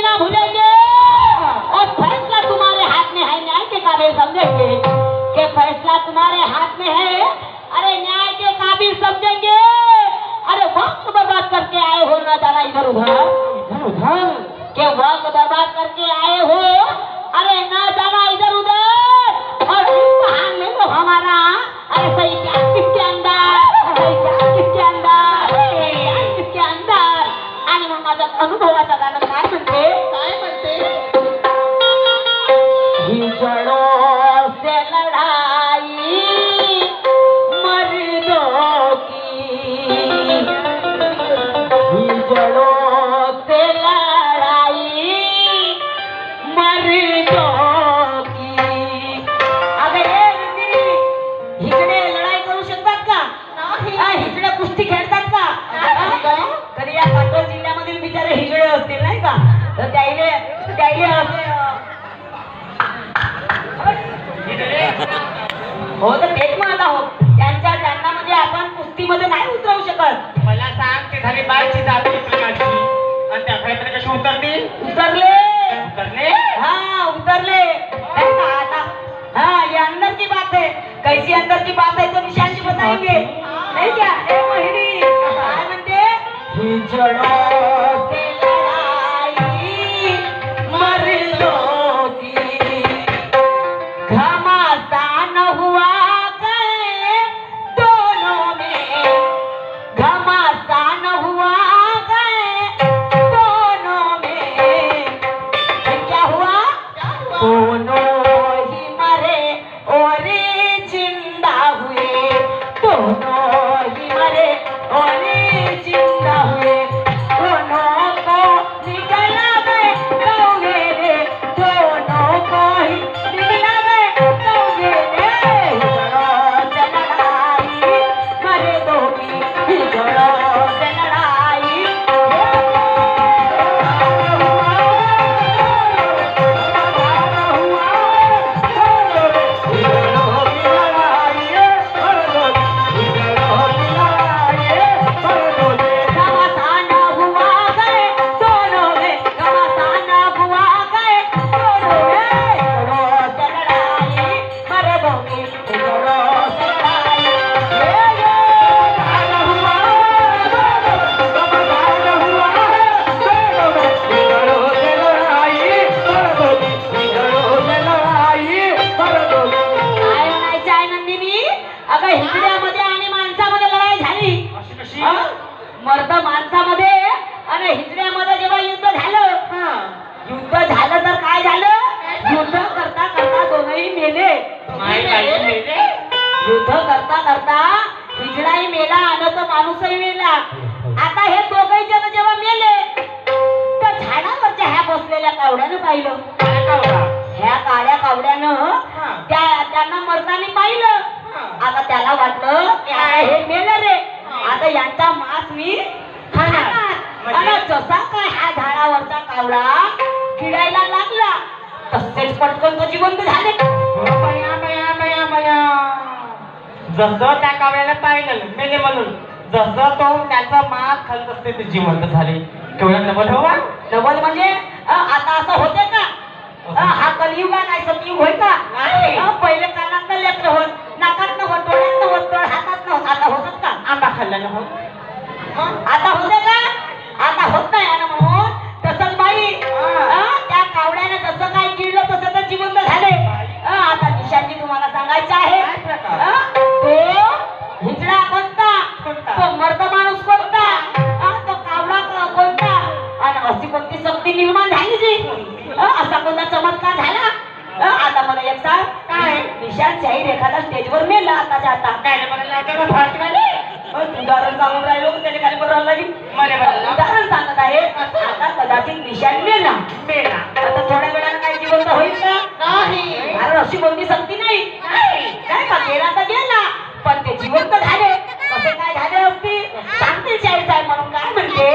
ना भूलेंगे और फैसला तुम्हारे हाथ में है, न्याय के काबिल समझेंगे कि फैसला तुम्हारे हाथ में है। अरे न्याय के काबिल समझेंगे। अरे वक्त बर्बाद करके आए हो ना जाना इधर उधर के वक्त बर्बाद करके आए हो, अरे ना जाना इधर उधर और इम्तिहान ले लो हमारा। अरे सही क्या किसके अंदर, सही क्या किसके अंदर, किसके अंदर। आणि मग माझ्या अनुभवाचा गाणं काय म्हणते, काय म्हणते, हिजड़ों से लड़ाई मर्दों की, हिजड़ों से लड़ाई मर्दों की। अगं हे नंदिनी, हिजडे लढाई करू शकतात का? हिजडे कुस्ती खेळतात का? कधी या काटोल जिल्ह्यामधील बिचारे हिजडे असतील नाही का, तर त्याईले असे हो तर तेच म्हणत आहोत, त्यांना म्हणजे आपण कुस्तीमध्ये नाही उतरवू शकत. मला सांग, ते झाली बायची जात प्रकारची आणि त्या खळ्यामध्ये कशी उतरतील? उतरले उतरले, हाँ उतरले. आता हाँ ये अंदर की बात है, कैसी अंदर की बात है तो निशान जी बताएंगे नहीं क्या. ए मोहिनी काय म्हणते, हिजड़ों से लड़ाई मर्दों की, घमासान हुआ गए दोनों में, घमासान हुआ गए दोनों में. क्या हुआ, दोनों ही मरे और जिंदा हुए, दोनों ही मरे और जिंदा हुए, दोनों को निकला गए कौवे रे, दोनों को ही निकला गए कौवे रे. हिजड़ों से लड़ाई मर्दों की, हिजड़ों से लड़ाई मर्द माणसामध्ये आणि हिजड्यामध्ये जेव्हा युद्ध झालं, युद्ध झालं तर काय झालं, युद्ध करता करता दोनही मेले. युद्ध करता करता हिजडाही मेला आणि तो माणूसही मेला. आता हे दोघही जण जेव्हा मेले तर झाडावरच्या ह्या बसलेल्या कावड्यानं पाहिलं, ह्या काळ्या कावड्यानं त्यांना मर्दानी पाहिलं. आता त्याला वाटलं हे मेलं रे, आता यांचा मांस मी खाणार. आणि जसा काय हा झाडावरचा कावडा किडायला लागला तसेच पटकन तो जिवंत झाले. जसं त्या कावळ्याला पाहिलं मेले म्हणून, जसं तो त्याचा मांस खात असते ते जिवंत झाले. केवढा डबल हवा, डबल म्हणजे आता असं होते का, हा कलियुग काय सतयुग होय का. पहिले कानात लेकर होत, नाकात होत, डोळ्यात होत, हातात होत, आता होतात का. आंबा खाल्ल्यानं होत, आता होते का, आता होत नाही. आणि म्हणून तसंच बाई त्या कावड्याने जसं काय किडलं तसं तर जिवंत झाले. आता निशांची तुम्हाला सांगायचं आहे, तो हिजडा कोणता, तो मर्द माणूस कोणता, तो कावडा कोणता, आणि अशी कोणती शक्ती निर्माण झाली जी, असा कोणता चमत्कार झाला. आता मला एक सांग, काय निशांत शाहीर एखादा स्टेजवर मेला आताच्या आता काय उदाहरण सांगून राहिलो त्याने खाली बरोबर लागेल. उदाहरण सांगत आहे, आता कदाचित निशांत मेला, आता थोड्या वेळानं काही जिवंत होईल का, नाही. कारण अशी कोणती शक्ती नाही काय का, गेला तर गेला पण ते जिवंत झाले. कसे काय झाले असते सांगते शाहीर साहेब. म्हणून काय म्हणते,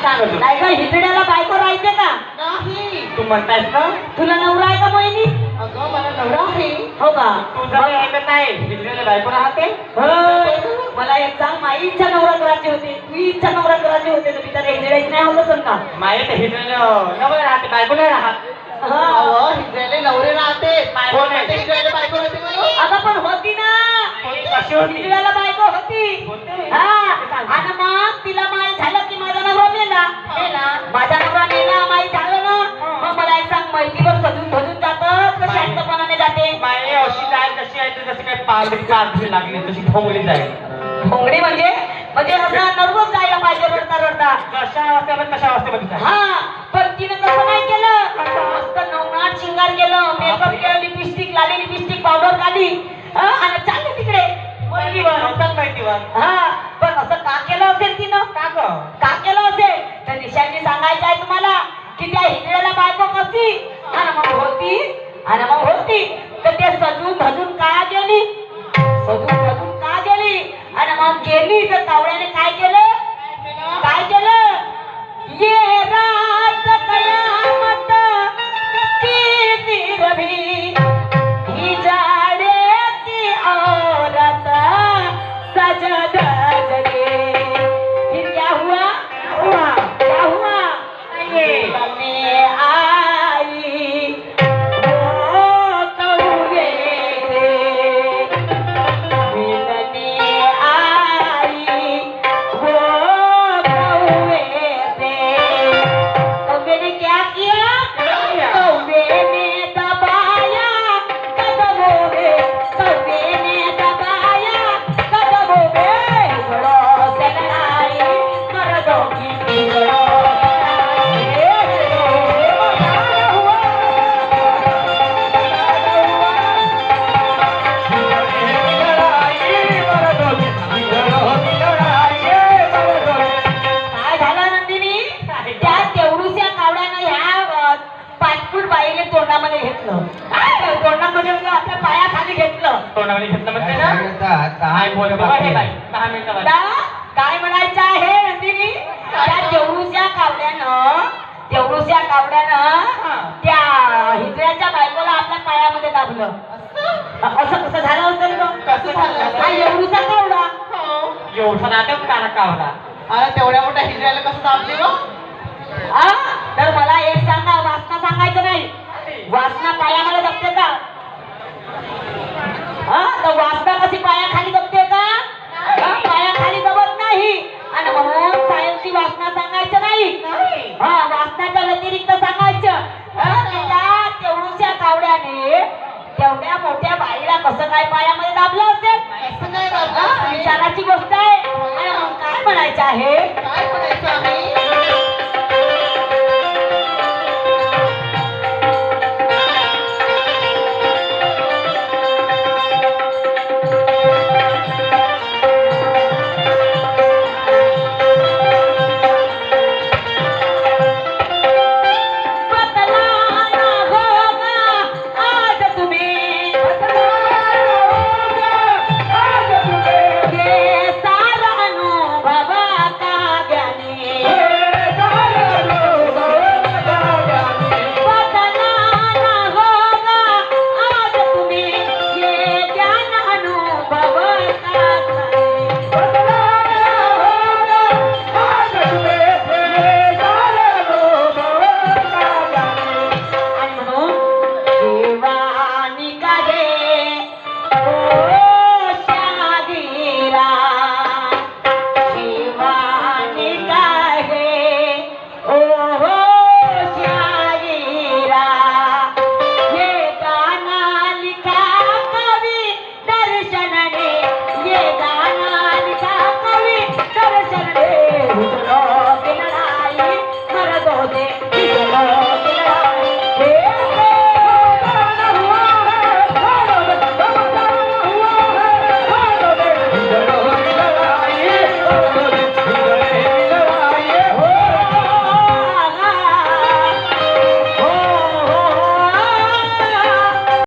सांग तू. नाही का हिजड्याला बायको राहते का? नाही. तू म्हणतायस ना तुला नवरा आहे का मोहिनी? अगं मला नवरा आहे. हो का? तुझं काही ऐकत नाही हिजड्याला बायको राहते. हो. मला एक सांग, माझी इच्छा नवरा करायची होती, तुझी इच्छा नवरा करायची होते तर बिचारा हिजड्याची नाही होत असेल का? माहित हिजड्याला नवरा राहते बायको नाही राहत. हा. अहो हिजड्याला नवरे राहते. बायको कोण नाही. म्हणते हिजड्याला बायको राहते म्हणून? अगं पण होती ना, कशी होती? हिजड्याला बायको होती. होते. हा. आणि मग तिला माहीत झालं की माझा नवरा मेला. माझा नवरा मेला माहीत झालं ना, मग मला एक सांग, माहितीवर सजून धजून जातं का शांतपणाने जाते? बाई अशी जाय कशी आहे ते जसं काय पागडी लागली तशी भोंगली जाईल. भोंगडी म्हणजे असं नर्वस जायला पाहिजे रडता रडता. कशा अवस्थेमध्ये कशा अवस्थेमध्ये जाईल. हा, पण तिने तसं नाही केलं. मस्त नवनाट शिंगार केलं, मेकअप केलं, लिपस्टिक लावली, लिपस्टिक पावडर काढली, आणि चालली तिकडे मुलगीवर. माहितीवर हा, पण असं का केलं असेल तिनं? का ग का केलं असेल तर निशांनी सांगायचं आहे तुम्हाला की त्या हिजड्याला बायको कशी आणि मग होती तर ते सजून धजून का गेली, आणि मग गेली तर कावड्याने काय केलं? ये रात कयामत की निरभी ही जाड़े की औरत सजद जगे. फिर क्या हुआ? में आई वो कौवे रे, मिलने आई वो कौवे रे. कौवे ने क्या किया? कौवे ने दबाया कदमों में, कौवे ने दबाया कदमों में. हिजड़ों से लड़ाई मर्दों की, हिजड़ों काय झालं नंदिनी? त्या तेवढूच्या कावड्यानं ह्या पाचपूट बाईने तोंडामध्ये घेतलं. तोंडामध्ये म्हणजे आपल्या पायाखाली घेतलं. तोंडामध्ये घेतलं म्हणते ना काय बोल बाबा हे बाई 10 मिनिटं बाई. काय म्हणायचं आहे नंदिनी? त्या तेवढूच्या कावड्यानं त्या हिजड्याच्या बायकोला आपल्या पायामध्ये दाबलं. असं कसं झालं असेल गं? कसं झालं? हा एवढूचा कावडा. एवढं नाटक काना कावला. अरे तेवढ्या मोठ्या हिजड्याला कसं दाबली गं? हा? तर मला एक सांगा, वासना सांगायचं नाही. वासना पायामध्ये दाबते का? हा, तर वासना कशी पायाखाली